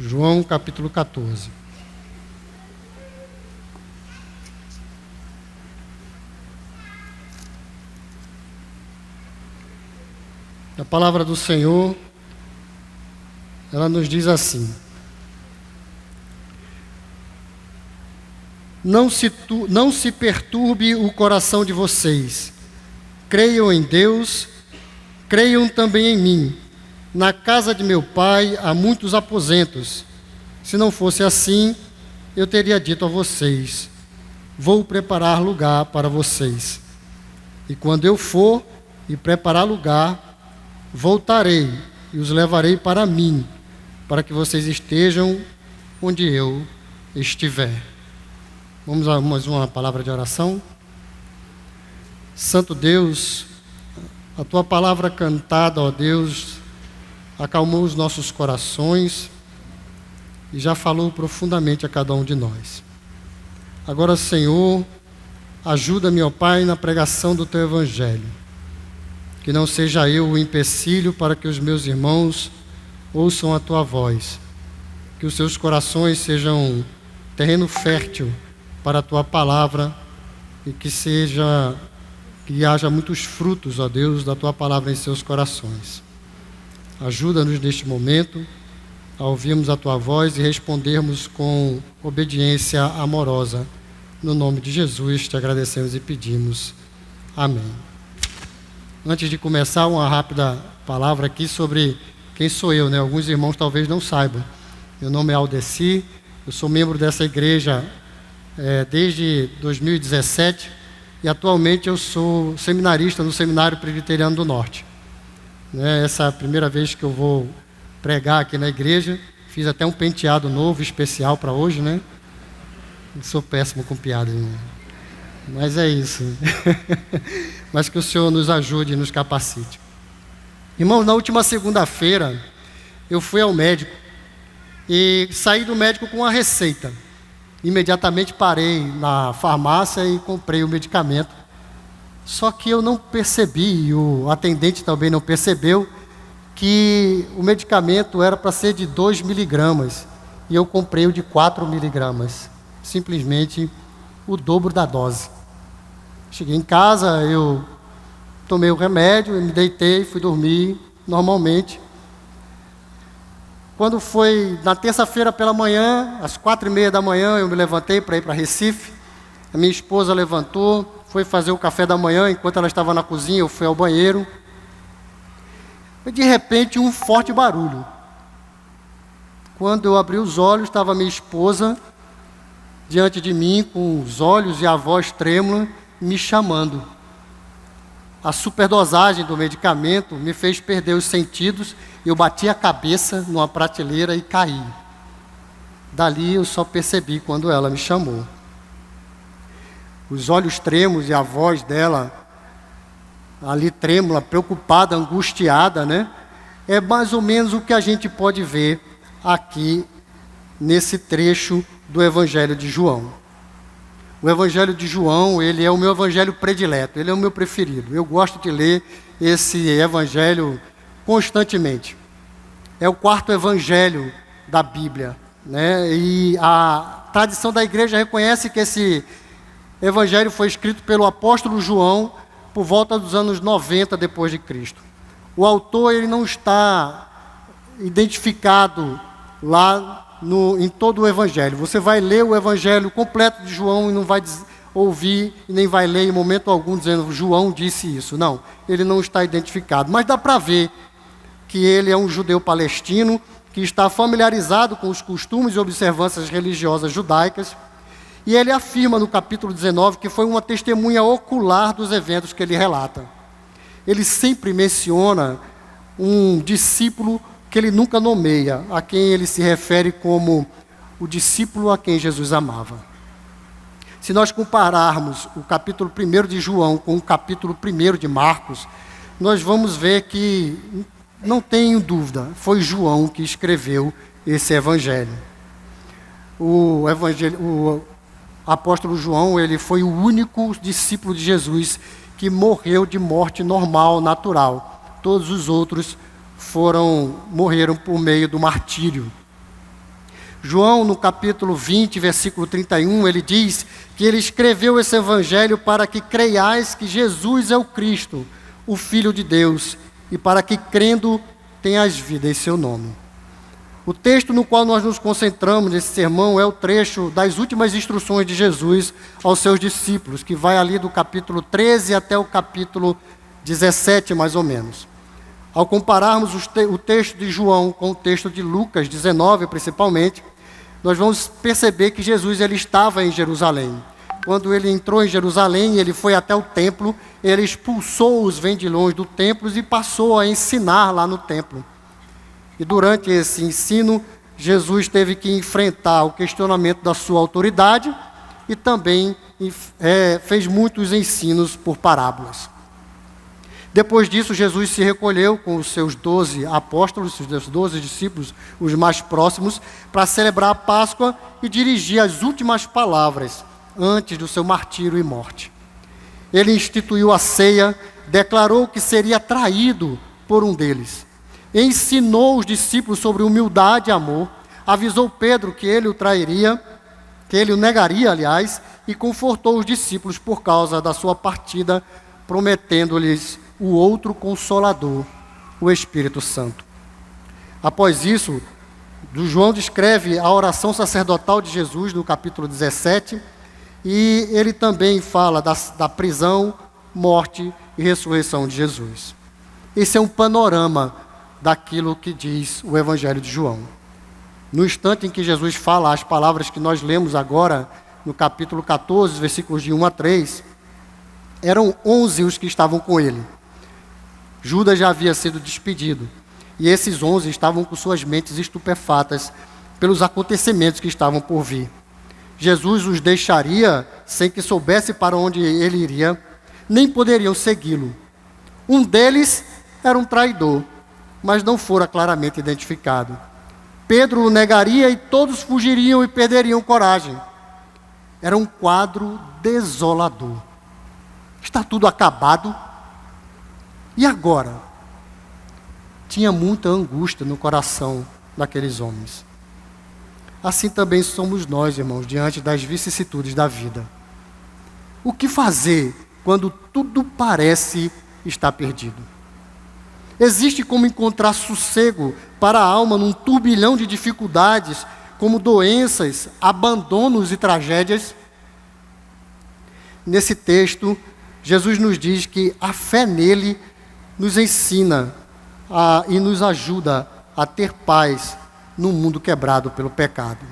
João capítulo 14. A palavra do Senhor, ela nos diz assim: Não se perturbe o coração de vocês. Creiam em Deus, creiam também em mim. Na casa de meu pai há muitos aposentos. Se não fosse assim, eu teria dito a vocês: vou preparar lugar para vocês. E quando eu for e preparar lugar, voltarei e os levarei para mim, para que vocês estejam onde eu estiver. Vamos a mais uma palavra de oração. Santo Deus, a tua palavra cantada, ó Deus, acalmou os nossos corações e já falou profundamente a cada um de nós. Agora, Senhor, ajuda-me, ó Pai, na pregação do teu evangelho. Que não seja eu o empecilho para que os meus irmãos ouçam a tua voz. Que os seus corações sejam terreno fértil para a tua palavra e que haja muitos frutos, ó Deus, da tua palavra em seus corações. Ajuda-nos neste momento a ouvirmos a tua voz e respondermos com obediência amorosa. No nome de Jesus te agradecemos e pedimos. Amém. Antes de começar, uma rápida palavra aqui sobre quem sou eu, né? Alguns irmãos talvez não saibam. Meu nome é Aldeci, eu sou membro dessa igreja desde 2017 e atualmente eu sou seminarista no Seminário Presbiteriano do Norte. Essa é a primeira vez que eu vou pregar aqui na igreja. Fiz até um penteado novo, especial para hoje, né? Eu sou péssimo com piadas, né? Mas é isso. Mas que o Senhor nos ajude e nos capacite. Irmãos, na última segunda-feira, eu fui ao médico e saí do médico com uma receita. Imediatamente parei na farmácia e comprei o medicamento. Só que eu não percebi, e o atendente também não percebeu, que o medicamento era para ser de 2 miligramas. E eu comprei o de 4 miligramas. Simplesmente o dobro da dose. Cheguei em casa, eu tomei o remédio, me deitei, fui dormir normalmente. Quando foi na terça-feira pela manhã, às 4h30 da manhã, eu me levantei para ir para Recife. A minha esposa levantou, foi fazer o café da manhã. Enquanto ela estava na cozinha, eu fui ao banheiro. E de repente, um forte barulho. Quando eu abri os olhos, estava minha esposa diante de mim, com os olhos e a voz trêmula, me chamando. A superdosagem do medicamento me fez perder os sentidos. Eu bati a cabeça numa prateleira e caí. Dali eu só percebi quando ela me chamou. Os olhos trêmulos e a voz dela, ali trêmula, preocupada, angustiada, né? É mais ou menos o que a gente pode ver aqui nesse trecho do Evangelho de João. O Evangelho de João, ele é o meu evangelho predileto, ele é o meu preferido. Eu gosto de ler esse evangelho constantemente. É o 4º evangelho da Bíblia, né? E a tradição da igreja reconhece que esse evangelho foi escrito pelo apóstolo João por volta dos anos 90 depois de Cristo. O autor, ele não está identificado lá em todo o evangelho. Você vai ler o evangelho completo de João e não vai ouvir e nem vai ler em momento algum dizendo João disse isso. Não, ele não está identificado. Mas dá para ver que ele é um judeu palestino que está familiarizado com os costumes e observâncias religiosas judaicas. E ele afirma no capítulo 19 que foi uma testemunha ocular dos eventos que ele relata. Ele sempre menciona um discípulo que ele nunca nomeia, a quem ele se refere como o discípulo a quem Jesus amava. Se nós compararmos o capítulo 1 de João com o capítulo 1 de Marcos, nós vamos ver que, não tenho dúvida, foi João que escreveu esse evangelho. O apóstolo João, ele foi o único discípulo de Jesus que morreu de morte normal, natural. Todos os outros morreram por meio do martírio. João, no capítulo 20, versículo 31, ele diz que ele escreveu esse evangelho para que creiais que Jesus é o Cristo, o Filho de Deus, e para que, crendo, tenhas vida em seu nome. O texto no qual nós nos concentramos nesse sermão é o trecho das últimas instruções de Jesus aos seus discípulos, que vai ali do capítulo 13 até o capítulo 17, mais ou menos. Ao compararmos o texto de João com o texto de Lucas 19, principalmente, nós vamos perceber que Jesus ele estava em Jerusalém. Quando ele entrou em Jerusalém, ele foi até o templo, ele expulsou os vendilhões do templo e passou a ensinar lá no templo. E durante esse ensino, Jesus teve que enfrentar o questionamento da sua autoridade e também fez muitos ensinos por parábolas. Depois disso, Jesus se recolheu com os seus 12 apóstolos, os seus 12 discípulos, os mais próximos, para celebrar a Páscoa e dirigir as últimas palavras antes do seu martírio e morte. Ele instituiu a ceia, declarou que seria traído por um deles. Ensinou os discípulos sobre humildade e amor, avisou Pedro que ele o trairia, que ele o negaria, aliás, e confortou os discípulos por causa da sua partida, prometendo-lhes o outro Consolador, o Espírito Santo. Após isso, João descreve a oração sacerdotal de Jesus no capítulo 17, e ele também fala da prisão, morte e ressurreição de Jesus. Esse é um panorama daquilo que diz o Evangelho de João. No instante em que Jesus fala as palavras que nós lemos agora, no capítulo 14, versículos de 1 a 3, eram 11 os que estavam com ele. Judas já havia sido despedido, e esses 11 estavam com suas mentes estupefatas pelos acontecimentos que estavam por vir. Jesus os deixaria sem que soubesse para onde ele iria, nem poderiam segui-lo. Um deles era um traidor, mas não fora claramente identificado. Pedro o negaria e todos fugiriam e perderiam coragem. Era um quadro desolador. Está tudo acabado. E agora? Tinha muita angústia no coração daqueles homens. Assim também somos nós, irmãos, diante das vicissitudes da vida. O que fazer quando tudo parece estar perdido? Existe como encontrar sossego para a alma num turbilhão de dificuldades, como doenças, abandonos e tragédias? Nesse texto, Jesus nos diz que a fé nele nos ensina e nos ajuda a ter paz num mundo quebrado pelo pecado.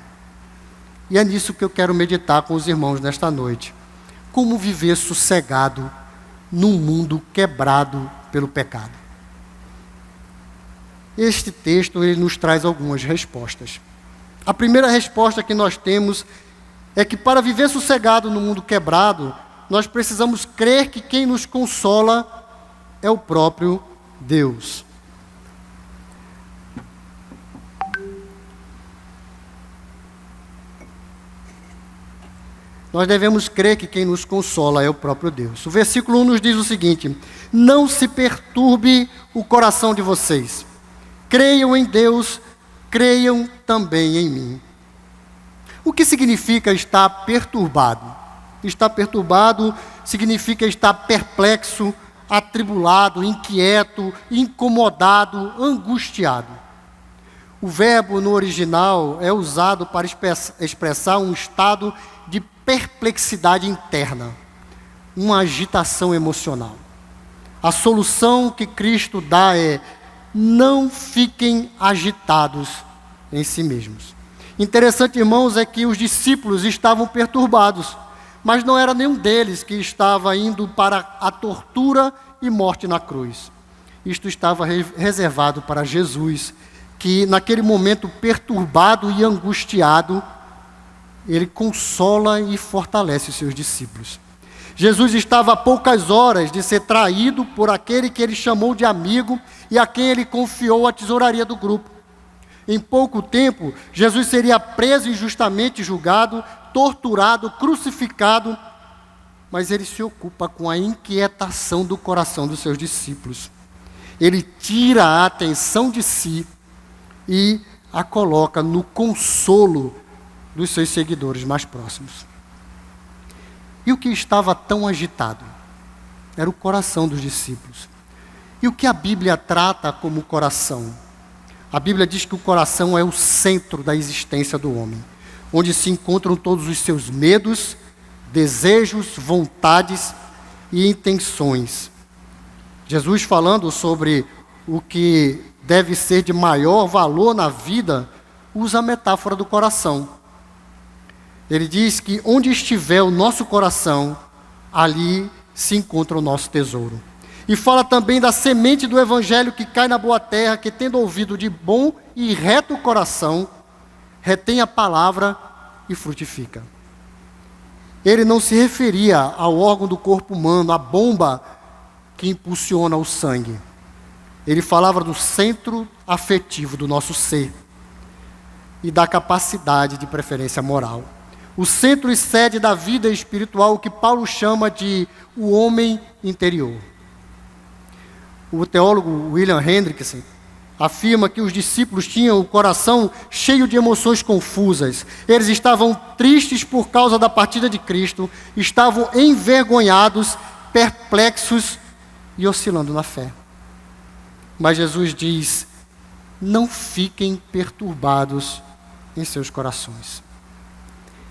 E é nisso que eu quero meditar com os irmãos nesta noite. Como viver sossegado num mundo quebrado pelo pecado? Este texto ele nos traz algumas respostas. A primeira resposta que nós temos é que para viver sossegado no mundo quebrado, nós precisamos crer que quem nos consola é o próprio Deus. Nós devemos crer que quem nos consola é o próprio Deus. O versículo 1 nos diz o seguinte: não se perturbe o coração de vocês. Creiam em Deus, creiam também em mim. O que significa estar perturbado? Estar perturbado significa estar perplexo, atribulado, inquieto, incomodado, angustiado. O verbo no original é usado para expressar um estado de perplexidade interna, uma agitação emocional. A solução que Cristo dá é: não fiquem agitados em si mesmos. Interessante, irmãos, é que os discípulos estavam perturbados, mas não era nenhum deles que estava indo para a tortura e morte na cruz. Isto estava reservado para Jesus, que naquele momento perturbado e angustiado, ele consola e fortalece os seus discípulos. Jesus estava a poucas horas de ser traído por aquele que ele chamou de amigo e a quem ele confiou a tesouraria do grupo. Em pouco tempo, Jesus seria preso injustamente, julgado, torturado, crucificado, mas ele se ocupa com a inquietação do coração dos seus discípulos. Ele tira a atenção de si e a coloca no consolo dos seus seguidores mais próximos. E o que estava tão agitado? Era o coração dos discípulos. E o que a Bíblia trata como coração? A Bíblia diz que o coração é o centro da existência do homem, onde se encontram todos os seus medos, desejos, vontades e intenções. Jesus, falando sobre o que deve ser de maior valor na vida, usa a metáfora do coração. Ele diz que onde estiver o nosso coração, ali se encontra o nosso tesouro. E fala também da semente do evangelho que cai na boa terra, que tendo ouvido de bom e reto coração, retém a palavra e frutifica. Ele não se referia ao órgão do corpo humano, a bomba que impulsiona o sangue. Ele falava do centro afetivo do nosso ser e da capacidade de preferência moral. O centro e sede da vida espiritual, que Paulo chama de o homem interior. O teólogo William Hendrickson afirma que os discípulos tinham o coração cheio de emoções confusas. Eles estavam tristes por causa da partida de Cristo, estavam envergonhados, perplexos e oscilando na fé. Mas Jesus diz: não fiquem perturbados em seus corações.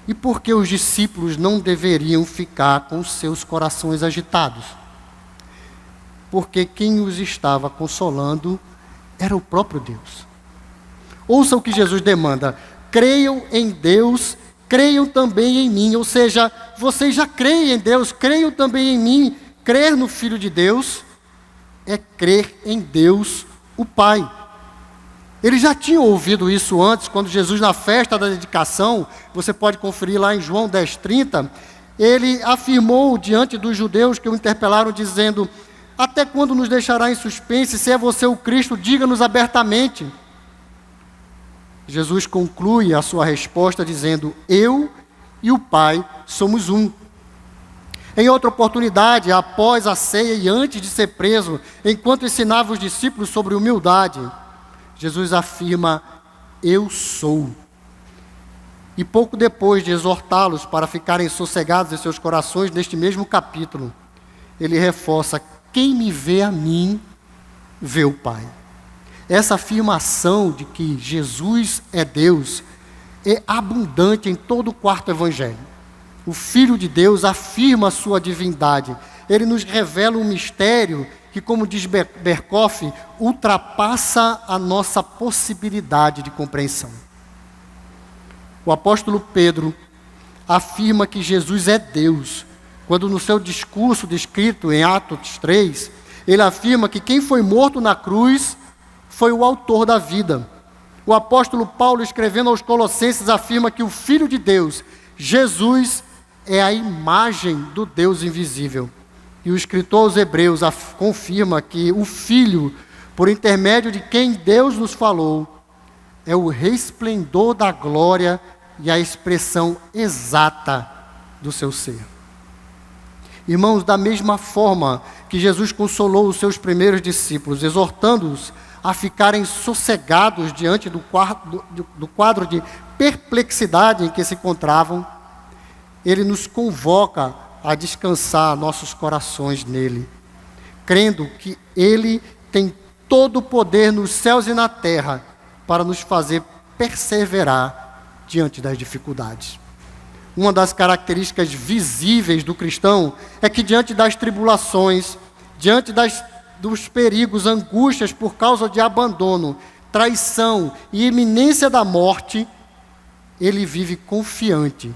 E por que os discípulos não deveriam ficar com seus corações agitados? Porque quem os estava consolando era o próprio Deus. Ouça o que Jesus demanda: creiam em Deus, creiam também em mim. Ou seja, vocês já creem em Deus, creiam também em mim. Crer no Filho de Deus é crer em Deus, o Pai. Eles já tinham ouvido isso antes, quando Jesus, na festa da dedicação, você pode conferir lá em João 10:30, ele afirmou diante dos judeus que o interpelaram, dizendo: até quando nos deixará em suspense? Se é você o Cristo, diga-nos abertamente. Jesus conclui a sua resposta dizendo: eu e o Pai somos um. Em outra oportunidade, após a ceia e antes de ser preso, enquanto ensinava os discípulos sobre humildade, Jesus afirma: eu sou. E pouco depois de exortá-los para ficarem sossegados em seus corações, neste mesmo capítulo, ele reforça: quem me vê a mim, vê o Pai. Essa afirmação de que Jesus é Deus é abundante em todo o quarto evangelho. O Filho de Deus afirma a sua divindade. Ele nos revela um mistério que, como diz Berkoff, ultrapassa a nossa possibilidade de compreensão. O apóstolo Pedro afirma que Jesus é Deus, quando no seu discurso descrito em Atos 3, ele afirma que quem foi morto na cruz foi o autor da vida. O apóstolo Paulo, escrevendo aos Colossenses, afirma que o Filho de Deus, Jesus, é a imagem do Deus invisível. E o escritor aos Hebreus confirma que o Filho, por intermédio de quem Deus nos falou, é o resplendor da glória e a expressão exata do seu ser. Irmãos, da mesma forma que Jesus consolou os seus primeiros discípulos, exortando-os a ficarem sossegados diante do quadro de perplexidade em que se encontravam, ele nos convoca a descansar nossos corações nele, crendo que ele tem todo o poder nos céus e na terra para nos fazer perseverar diante das dificuldades. Uma das características visíveis do cristão é que diante das tribulações, diante dos perigos, angústias por causa de abandono, traição e iminência da morte, ele vive confiante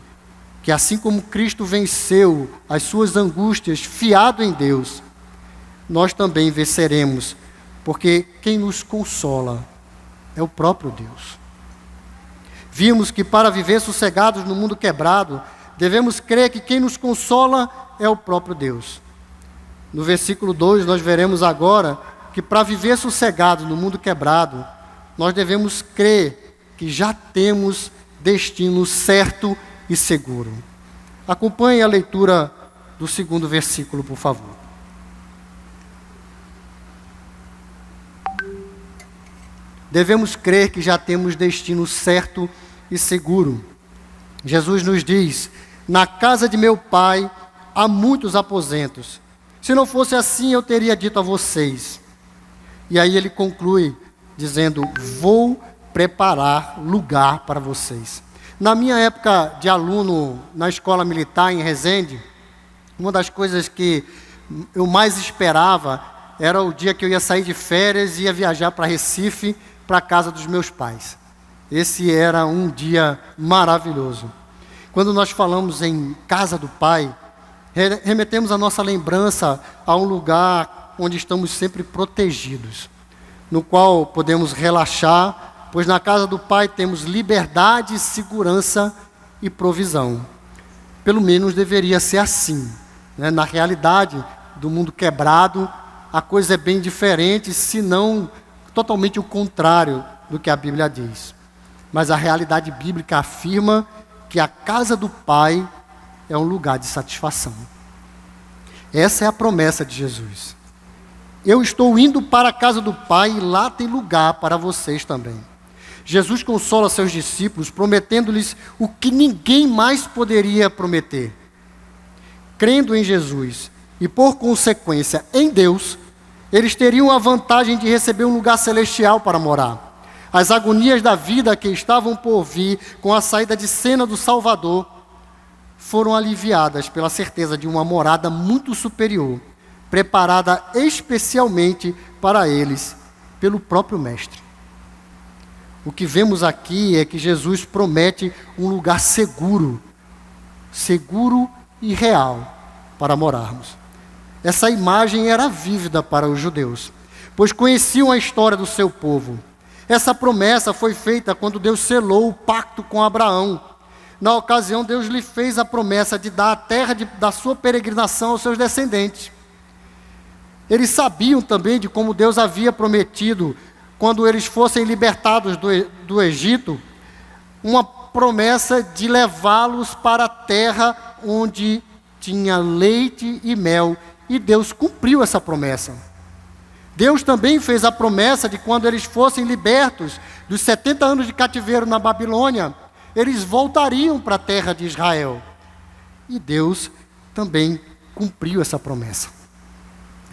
que assim como Cristo venceu as suas angústias fiado em Deus, nós também venceremos, porque quem nos consola é o próprio Deus. Vimos que para viver sossegados no mundo quebrado, devemos crer que quem nos consola é o próprio Deus. No versículo 2, nós veremos agora que para viver sossegados no mundo quebrado, nós devemos crer que já temos destino certo e seguro. Acompanhe a leitura do segundo versículo, por favor. devemos crer que já temos destino certo e seguro. Jesus nos diz: na casa de meu Pai há muitos aposentos. Se não fosse assim, eu teria dito a vocês. E aí ele conclui dizendo: vou preparar lugar para vocês. Na minha época de aluno na escola militar em Resende, uma das coisas que eu mais esperava era o dia que eu ia sair de férias e ia viajar para Recife, para a casa dos meus pais. Esse era um dia maravilhoso. Quando nós falamos em casa do Pai, remetemos a nossa lembrança a um lugar onde estamos sempre protegidos, no qual podemos relaxar, pois na casa do Pai temos liberdade, segurança e provisão. Pelo menos deveria ser assim, né? Na realidade do mundo quebrado, a coisa é bem diferente, se não totalmente o contrário do que a Bíblia diz. Mas a realidade bíblica afirma que a casa do Pai é um lugar de satisfação. Essa é a promessa de Jesus. Eu estou indo para a casa do Pai e lá tem lugar para vocês também. Jesus consola seus discípulos, prometendo-lhes o que ninguém mais poderia prometer. Crendo em Jesus e, por consequência, em Deus, eles teriam a vantagem de receber um lugar celestial para morar. As agonias da vida que estavam por vir com a saída de cena do Salvador foram aliviadas pela certeza de uma morada muito superior, preparada especialmente para eles pelo próprio Mestre. O que vemos aqui é que Jesus promete um lugar seguro e real para morarmos. Essa imagem era vívida para os judeus, pois conheciam a história do seu povo. Essa promessa foi feita quando Deus selou o pacto com Abraão. Na ocasião, Deus lhe fez a promessa de dar a terra da sua peregrinação aos seus descendentes. Eles sabiam também de como Deus havia prometido, quando eles fossem libertados do Egito, uma promessa de levá-los para a terra onde tinha leite e mel. E Deus cumpriu essa promessa. Deus também fez a promessa de quando eles fossem libertos dos 70 anos de cativeiro na Babilônia, eles voltariam para a terra de Israel. E Deus também cumpriu essa promessa.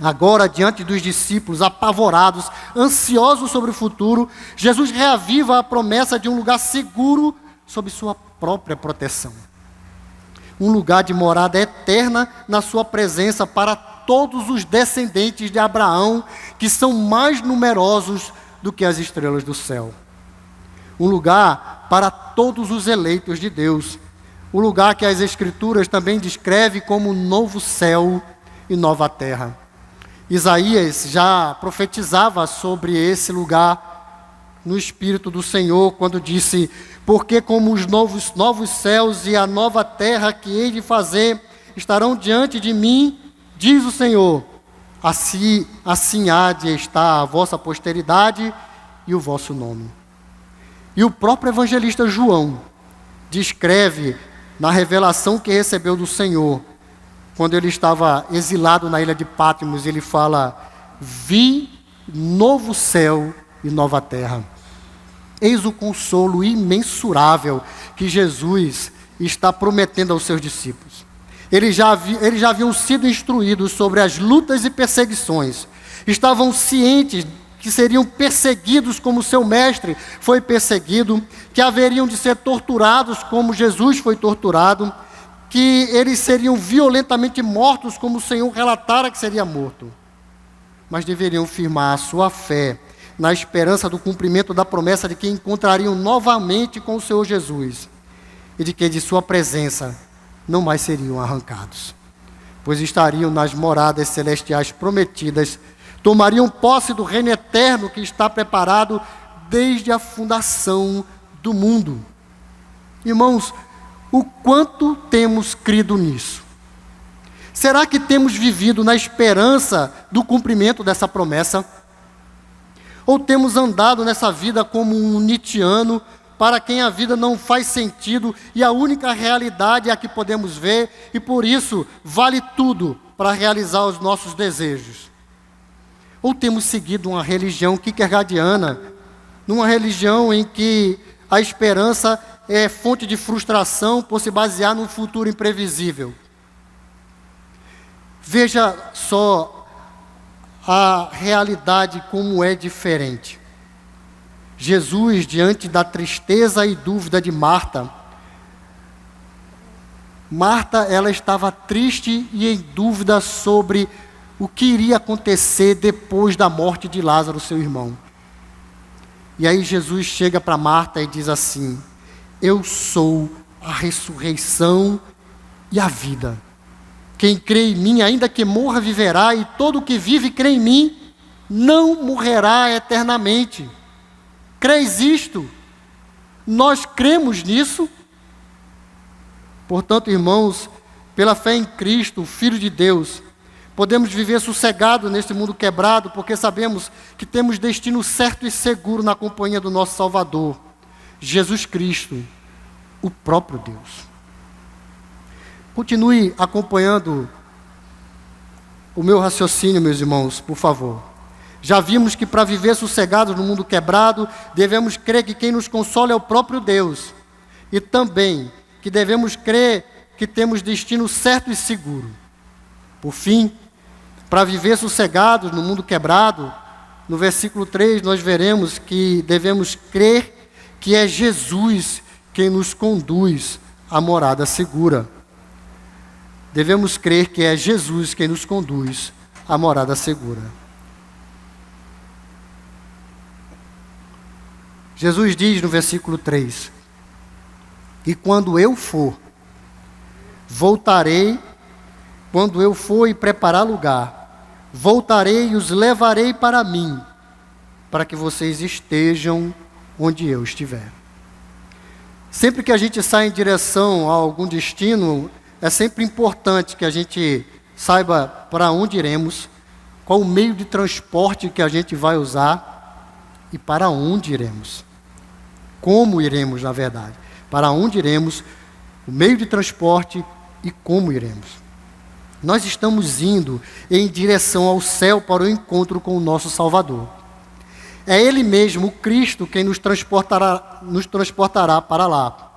Agora, diante dos discípulos apavorados, ansiosos sobre o futuro, Jesus reaviva a promessa de um lugar seguro sob sua própria proteção. Um lugar de morada eterna na sua presença para todos os descendentes de Abraão, que são mais numerosos do que as estrelas do céu. Um lugar para todos os eleitos de Deus. Um lugar que as Escrituras também descrevem como novo céu e nova terra. Isaías já profetizava sobre esse lugar no Espírito do Senhor, quando disse: porque como os novos céus e a nova terra que hei de fazer estarão diante de mim, diz o Senhor, assim há de estar a vossa posteridade e o vosso nome. E o próprio evangelista João descreve na revelação que recebeu do Senhor, quando ele estava exilado na ilha de Patmos, ele fala: vi novo céu e nova terra. Eis o consolo imensurável que Jesus está prometendo aos seus discípulos. Eles já haviam sido instruídos sobre as lutas e perseguições. Estavam cientes que seriam perseguidos como seu mestre foi perseguido, que haveriam de ser torturados como Jesus foi torturado, que eles seriam violentamente mortos como o Senhor relatara que seria morto. Mas deveriam firmar a sua fé na esperança do cumprimento da promessa de que encontrariam novamente com o Senhor Jesus e de que de sua presença não mais seriam arrancados, pois estariam nas moradas celestiais prometidas, tomariam posse do reino eterno que está preparado desde a fundação do mundo. Irmãos, o quanto temos crido nisso? Será que temos vivido na esperança do cumprimento dessa promessa? Ou temos andado nessa vida como um nietzschiano, para quem a vida não faz sentido e a única realidade é a que podemos ver, e por isso vale tudo para realizar os nossos desejos? Ou temos seguido uma religião kierkegaardiana, numa religião em que a esperança é fonte de frustração por se basear num futuro imprevisível. Veja só a realidade como é diferente. Jesus, diante da tristeza e dúvida de Marta, ela estava triste e em dúvida sobre o que iria acontecer depois da morte de Lázaro, seu irmão. E aí Jesus chega para Marta e diz assim: eu sou a ressurreição e a vida. Quem crê em mim, ainda que morra, viverá, e todo o que vive e crê em mim, não morrerá eternamente. Crês isto? Nós cremos nisso? Portanto, irmãos, pela fé em Cristo, o Filho de Deus, podemos viver sossegado neste mundo quebrado, porque sabemos que temos destino certo e seguro na companhia do nosso Salvador, Jesus Cristo, o próprio Deus. Continue acompanhando o meu raciocínio, meus irmãos, por favor. Já vimos que para viver sossegados no mundo quebrado, devemos crer que quem nos consola é o próprio Deus. E também que devemos crer que temos destino certo e seguro. Por fim, para viver sossegados no mundo quebrado, no versículo 3 nós veremos que devemos crer que é Jesus quem nos conduz à morada segura. Devemos crer que é Jesus quem nos conduz à morada segura. Jesus diz no versículo 3, e quando eu for, voltarei, quando eu for e preparar lugar, voltarei e os levarei para mim, para que vocês estejam onde eu estiver. Sempre que a gente sai em direção a algum destino, é sempre importante que a gente saiba para onde iremos, qual o meio de transporte que a gente vai usar e para onde iremos. Como iremos, na verdade. Para onde iremos, o meio de transporte e como iremos. Nós estamos indo em direção ao céu para o encontro com o nosso Salvador. É Ele mesmo, o Cristo, quem nos transportará para lá.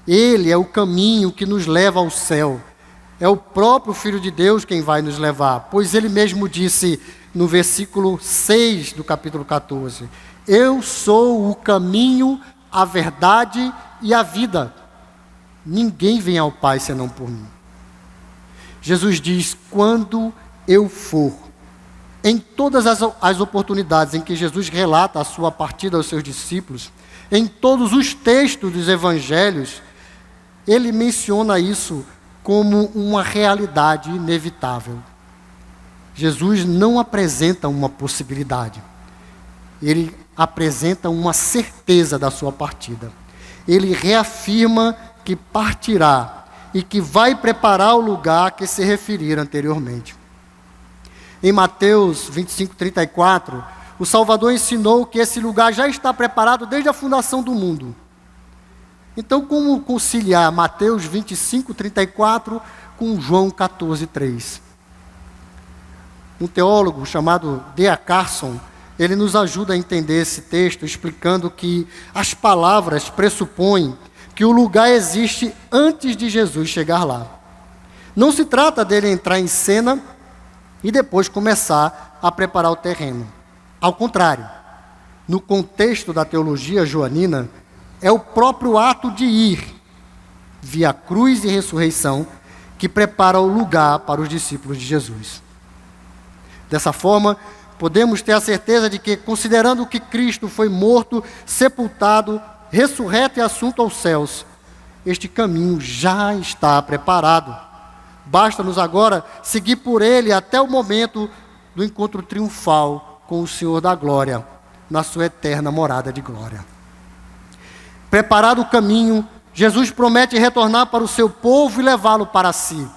Ele é o caminho que nos leva ao céu. É o próprio Filho de Deus quem vai nos levar, pois Ele mesmo disse no versículo 6 do capítulo 14, eu sou o caminho, a verdade e a vida. Ninguém vem ao Pai senão por mim. Jesus diz, quando eu for. Em todas as oportunidades em que Jesus relata a sua partida aos seus discípulos, em todos os textos dos evangelhos, ele menciona isso como uma realidade inevitável. Jesus não apresenta uma possibilidade. Ele apresenta uma certeza da sua partida. Ele reafirma que partirá e que vai preparar o lugar a que se referiram anteriormente. Em Mateus 25:34, o Salvador ensinou que esse lugar já está preparado desde a fundação do mundo. Então, como conciliar Mateus 25:34 com João 14:3? Um teólogo chamado D.A. Carson, ele nos ajuda a entender esse texto, explicando que as palavras pressupõem que o lugar existe antes de Jesus chegar lá. Não se trata dele entrar em cena e depois começar a preparar o terreno. Ao contrário, no contexto da teologia joanina, é o próprio ato de ir, via cruz e ressurreição, que prepara o lugar para os discípulos de Jesus. Dessa forma, podemos ter a certeza de que, considerando que Cristo foi morto, sepultado, ressurreto e assunto aos céus, este caminho já está preparado. Basta-nos agora seguir por ele até o momento do encontro triunfal com o Senhor da glória, na sua eterna morada de glória. Preparado o caminho, Jesus promete retornar para o seu povo e levá-lo para si.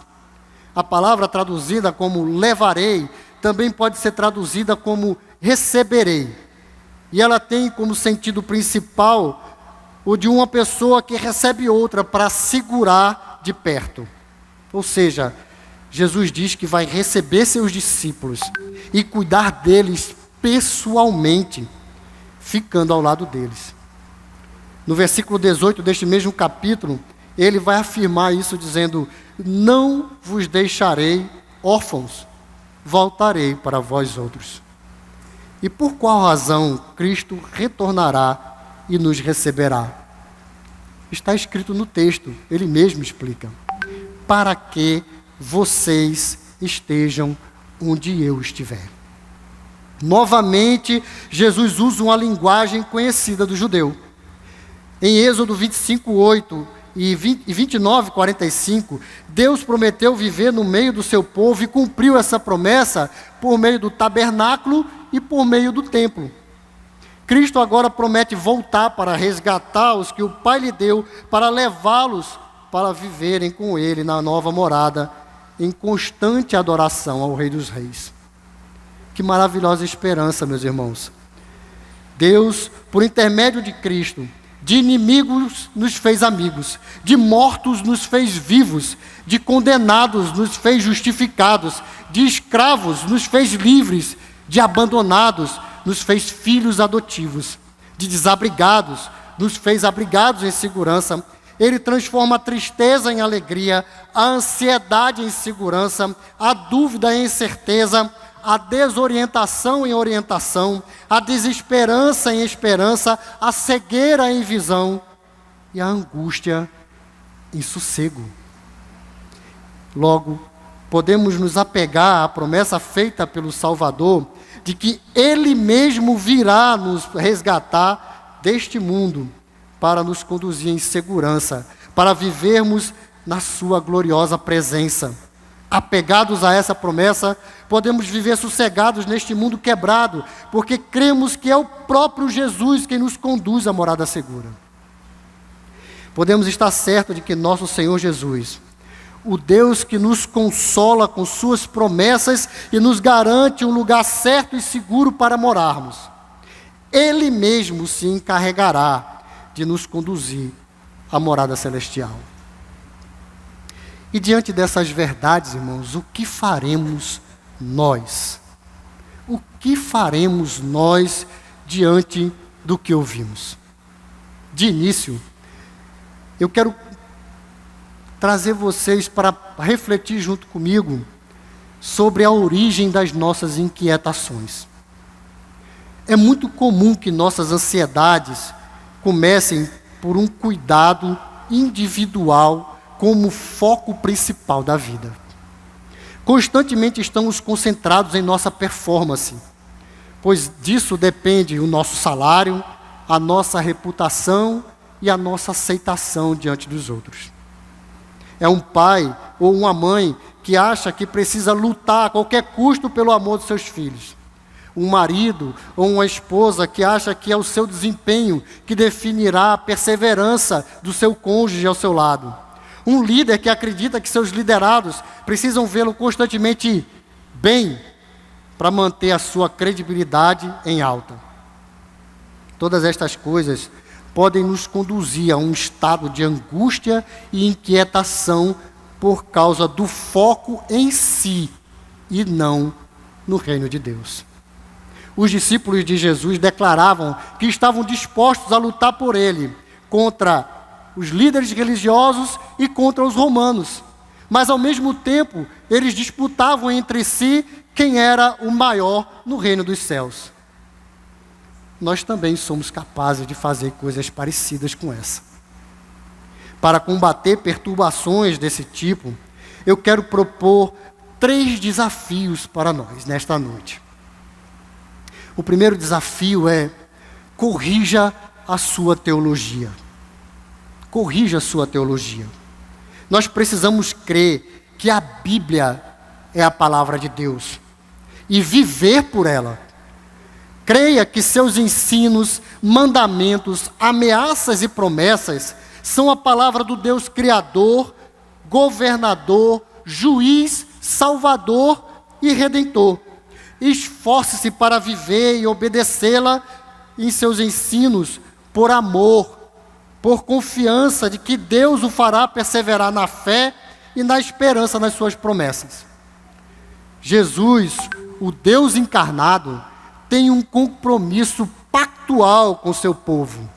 A palavra traduzida como levarei, também pode ser traduzida como receberei. E ela tem como sentido principal o de uma pessoa que recebe outra para segurar de perto. Ou seja, Jesus diz que vai receber seus discípulos e cuidar deles pessoalmente, ficando ao lado deles. No versículo 18 deste mesmo capítulo, ele vai afirmar isso dizendo: não vos deixarei órfãos, voltarei para vós outros. E por qual razão Cristo retornará e nos receberá? Está escrito no texto, ele mesmo explica: para que vocês estejam onde eu estiver. Novamente, Jesus usa uma linguagem conhecida do judeu. Em Êxodo 25:8 e 29:45, Deus prometeu viver no meio do seu povo e cumpriu essa promessa por meio do tabernáculo e por meio do templo. Cristo agora promete voltar para resgatar os que o Pai lhe deu, para levá-los para viverem com Ele na nova morada, em constante adoração ao Rei dos Reis. Que maravilhosa esperança, meus irmãos. Deus, por intermédio de Cristo, de inimigos nos fez amigos, de mortos nos fez vivos, de condenados nos fez justificados, de escravos nos fez livres, de abandonados nos fez filhos adotivos, de desabrigados nos fez abrigados em segurança. Ele transforma a tristeza em alegria, a ansiedade em segurança, a dúvida em certeza, a desorientação em orientação, a desesperança em esperança, a cegueira em visão e a angústia em sossego. Logo, podemos nos apegar à promessa feita pelo Salvador de que Ele mesmo virá nos resgatar deste mundo para nos conduzir em segurança, para vivermos na sua gloriosa presença. Apegados a essa promessa, podemos viver sossegados neste mundo quebrado, porque cremos que é o próprio Jesus quem nos conduz à morada segura. Podemos estar certos de que nosso Senhor Jesus, o Deus que nos consola com suas promessas e nos garante um lugar certo e seguro para morarmos, Ele mesmo se encarregará de nos conduzir à morada celestial. E diante dessas verdades, irmãos, o que faremos nós? O que faremos nós diante do que ouvimos? De início, eu quero trazer vocês para refletir junto comigo sobre a origem das nossas inquietações. É muito comum que nossas ansiedades comecem por um cuidado individual como foco principal da vida. Constantemente estamos concentrados em nossa performance, pois disso depende o nosso salário, a nossa reputação e a nossa aceitação diante dos outros. É um pai ou uma mãe que acha que precisa lutar a qualquer custo pelo amor dos seus filhos. Um marido ou uma esposa que acha que é o seu desempenho que definirá a perseverança do seu cônjuge ao seu lado. Um líder que acredita que seus liderados precisam vê-lo constantemente bem para manter a sua credibilidade em alta. Todas estas coisas podem nos conduzir a um estado de angústia e inquietação por causa do foco em si e não no reino de Deus. Os discípulos de Jesus declaravam que estavam dispostos a lutar por Ele contra os líderes religiosos e contra os romanos. Mas, ao mesmo tempo, eles disputavam entre si quem era o maior no reino dos céus. Nós também somos capazes de fazer coisas parecidas com essa. Para combater perturbações desse tipo, eu quero propor 3 desafios para nós nesta noite. O primeiro desafio é: corrija a sua teologia. Corrija a sua teologia. Nós precisamos crer que a Bíblia é a palavra de Deus e viver por ela. Creia que seus ensinos, mandamentos, ameaças e promessas são a palavra do Deus Criador, Governador, Juiz, Salvador e Redentor. Esforce-se para viver e obedecê-la em seus ensinos por amor, por confiança de que Deus o fará perseverar na fé e na esperança nas suas promessas. Jesus, o Deus encarnado, tem um compromisso pactual pactual com seu povo.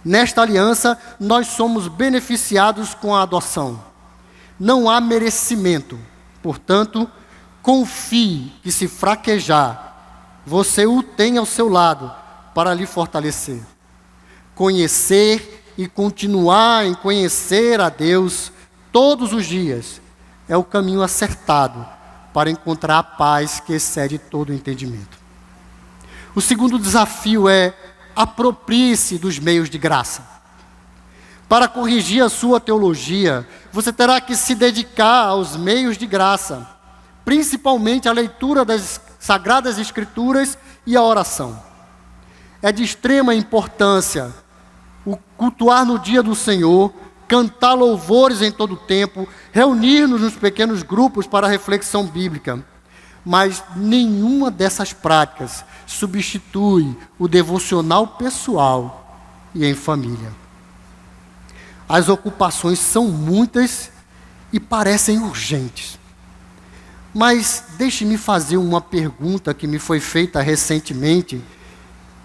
Nesta aliança, nós somos beneficiados com a adoção. Não há merecimento. Portanto, confie que, se fraquejar, você o tem ao seu lado para lhe fortalecer. Conhecer e continuar em conhecer a Deus todos os dias é o caminho acertado para encontrar a paz que excede todo o entendimento. O segundo desafio é: aproprie-se dos meios de graça. Para corrigir a sua teologia, você terá que se dedicar aos meios de graça, principalmente à leitura das Sagradas Escrituras e à oração. É de extrema importância o cultuar no dia do Senhor, cantar louvores em todo o tempo, reunir-nos nos pequenos grupos para reflexão bíblica. Mas nenhuma dessas práticas substitui o devocional pessoal e em família. As ocupações são muitas e parecem urgentes. Mas deixe-me fazer uma pergunta que me foi feita recentemente,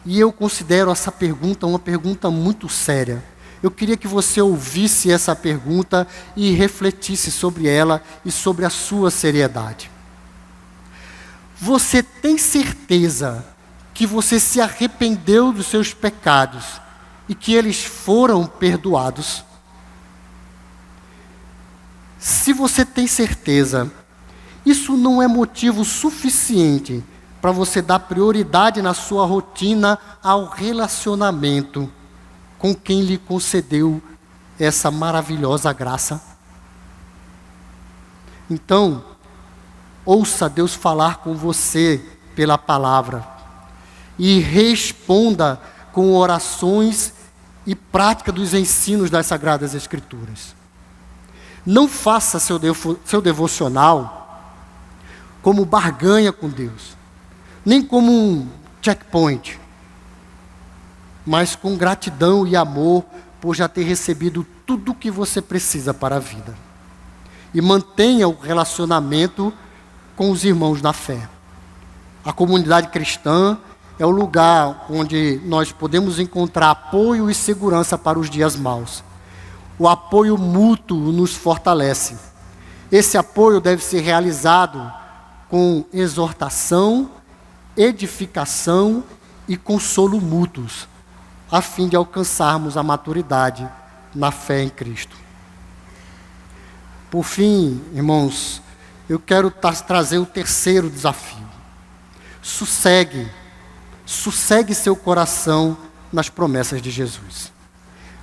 e eu considero essa pergunta uma pergunta muito séria. Eu queria que você ouvisse essa pergunta e refletisse sobre ela e sobre a sua seriedade. Você tem certeza que você se arrependeu dos seus pecados e que eles foram perdoados? Se você tem certeza, isso não é motivo suficiente para você dar prioridade na sua rotina ao relacionamento com quem lhe concedeu essa maravilhosa graça? Então, ouça Deus falar com você pela palavra e responda com orações e prática dos ensinos das Sagradas Escrituras. Não faça seu devocional como barganha com Deus, nem como um checkpoint, mas com gratidão e amor por já ter recebido tudo o que você precisa para a vida. E mantenha o relacionamento com os irmãos na fé. A comunidade cristã é o lugar onde nós podemos encontrar apoio e segurança para os dias maus. O apoio mútuo nos fortalece. Esse apoio deve ser realizado com exortação, edificação e consolo mútuos, a fim de alcançarmos a maturidade na fé em Cristo. Por fim, irmãos, eu quero trazer o terceiro desafio. Sossegue seu coração nas promessas de Jesus.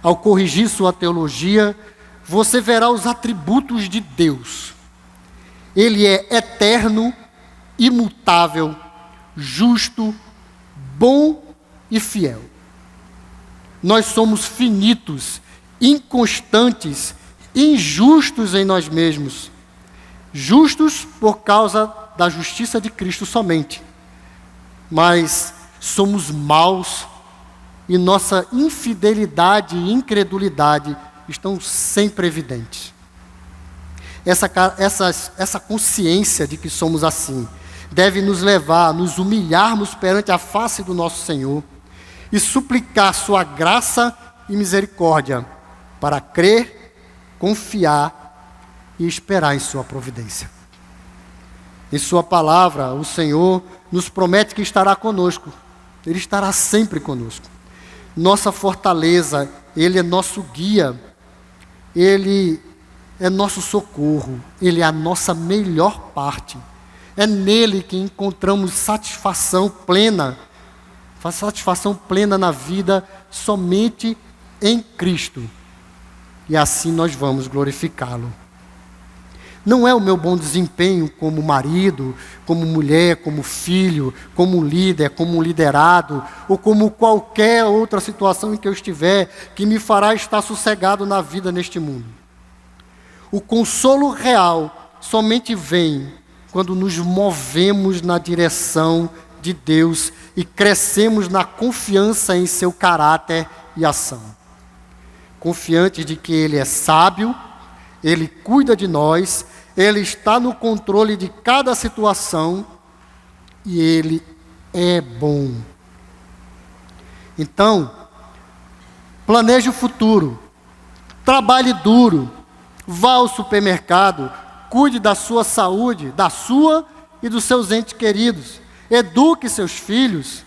Ao corrigir sua teologia, você verá os atributos de Deus. Ele é eterno, imutável, justo, bom e fiel. Nós somos finitos, inconstantes, injustos em nós mesmos. Justos por causa da justiça de Cristo somente. Mas somos maus e nossa infidelidade e incredulidade estão sempre evidentes. Essa consciência de que somos assim deve nos levar a nos humilharmos perante a face do nosso Senhor e suplicar sua graça e misericórdia para crer, confiar e esperar em sua providência. Em sua palavra, o Senhor nos promete que estará conosco. Ele estará sempre conosco. Nossa fortaleza, Ele é nosso guia, Ele é nosso socorro, Ele é a nossa melhor parte. É nele que encontramos satisfação plena na vida, somente em Cristo. E assim nós vamos glorificá-lo. Não é o meu bom desempenho como marido, como mulher, como filho, como líder, como liderado, ou como qualquer outra situação em que eu estiver, que me fará estar sossegado na vida neste mundo. O consolo real somente vem quando nos movemos na direção de Deus e crescemos na confiança em seu caráter e ação. Confiantes de que Ele é sábio, Ele cuida de nós, Ele está no controle de cada situação e Ele é bom. Então, planeje o futuro, trabalhe duro, vá ao supermercado, cuide da sua saúde, da sua e dos seus entes queridos, eduque seus filhos,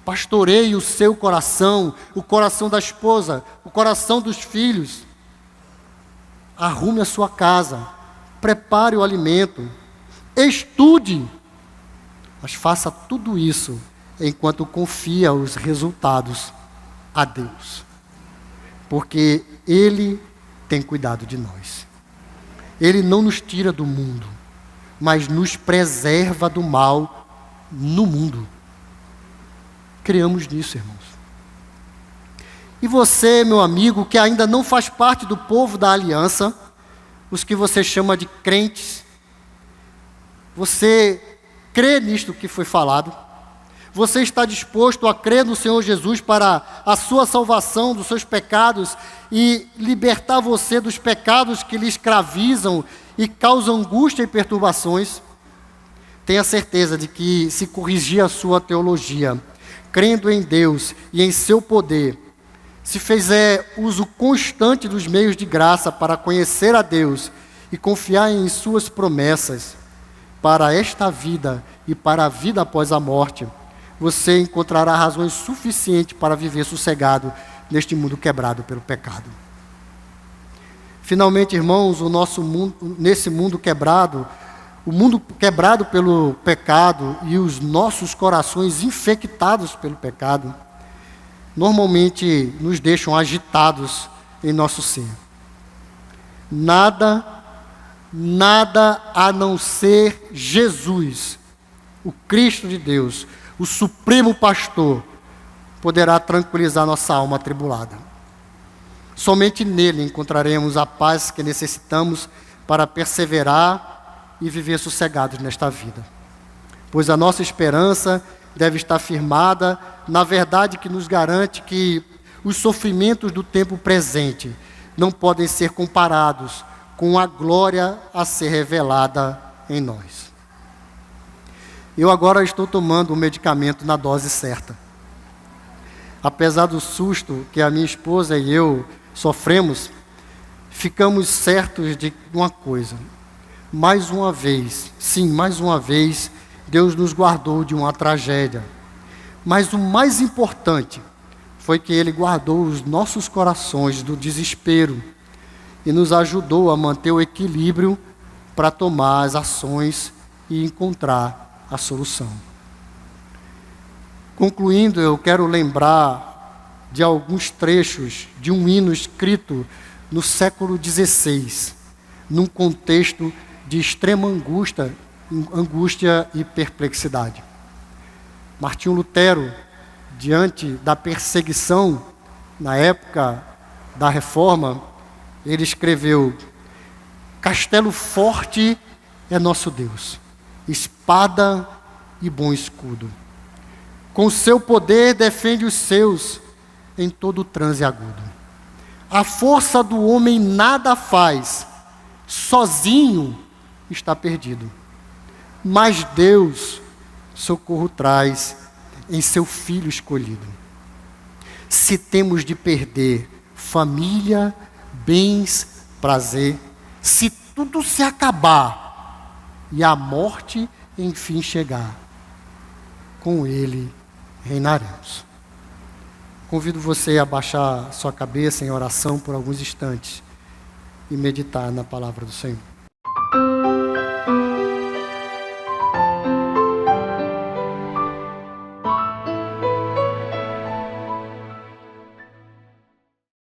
pastoreie o seu coração, o coração da esposa, o coração dos filhos. Arrume a sua casa, prepare o alimento, estude, mas faça tudo isso enquanto confia os resultados a Deus, porque Ele tem cuidado de nós. Ele não nos tira do mundo, mas nos preserva do mal no mundo. Criamos nisso, irmãos. E você, meu amigo, que ainda não faz parte do povo da aliança, os que você chama de crentes, você crê nisto que foi falado? Você está disposto a crer no Senhor Jesus para a sua salvação dos seus pecados e libertar você dos pecados que lhe escravizam e causam angústia e perturbações? Tenha certeza de que, se corrigir a sua teologia, crendo em Deus e em seu poder, se fizer uso constante dos meios de graça para conhecer a Deus e confiar em suas promessas para esta vida e para a vida após a morte, você encontrará razões suficientes para viver sossegado neste mundo quebrado pelo pecado. Finalmente, irmãos, nesse mundo quebrado, o mundo quebrado pelo pecado e os nossos corações infectados pelo pecado, normalmente nos deixam agitados em nosso ser. Nada a não ser Jesus, o Cristo de Deus, o Supremo Pastor, poderá tranquilizar nossa alma atribulada. Somente nele encontraremos a paz que necessitamos para perseverar e viver sossegados nesta vida. Pois a nossa esperança deve estar firmada na verdade que nos garante que os sofrimentos do tempo presente não podem ser comparados com a glória a ser revelada em nós. Eu agora estou tomando o medicamento na dose certa. Apesar do susto que a minha esposa e eu sofremos, ficamos certos de uma coisa. Mais uma vez, Deus nos guardou de uma tragédia. Mas o mais importante foi que Ele guardou os nossos corações do desespero e nos ajudou a manter o equilíbrio para tomar as ações e encontrar a solução. Concluindo, eu quero lembrar de alguns trechos de um hino escrito no século XVI, num contexto de extrema angústia e perplexidade. Martinho Lutero, diante da perseguição na época da Reforma, ele escreveu: castelo forte é nosso Deus, espada e bom escudo. Com seu poder defende os seus em todo transe agudo. A força do homem nada faz, sozinho está perdido. Mas Deus socorro traz em seu Filho escolhido. Se temos de perder família, bens, prazer, se tudo se acabar e a morte enfim chegar, com Ele reinaremos. Convido você a baixar sua cabeça em oração por alguns instantes e meditar na palavra do Senhor.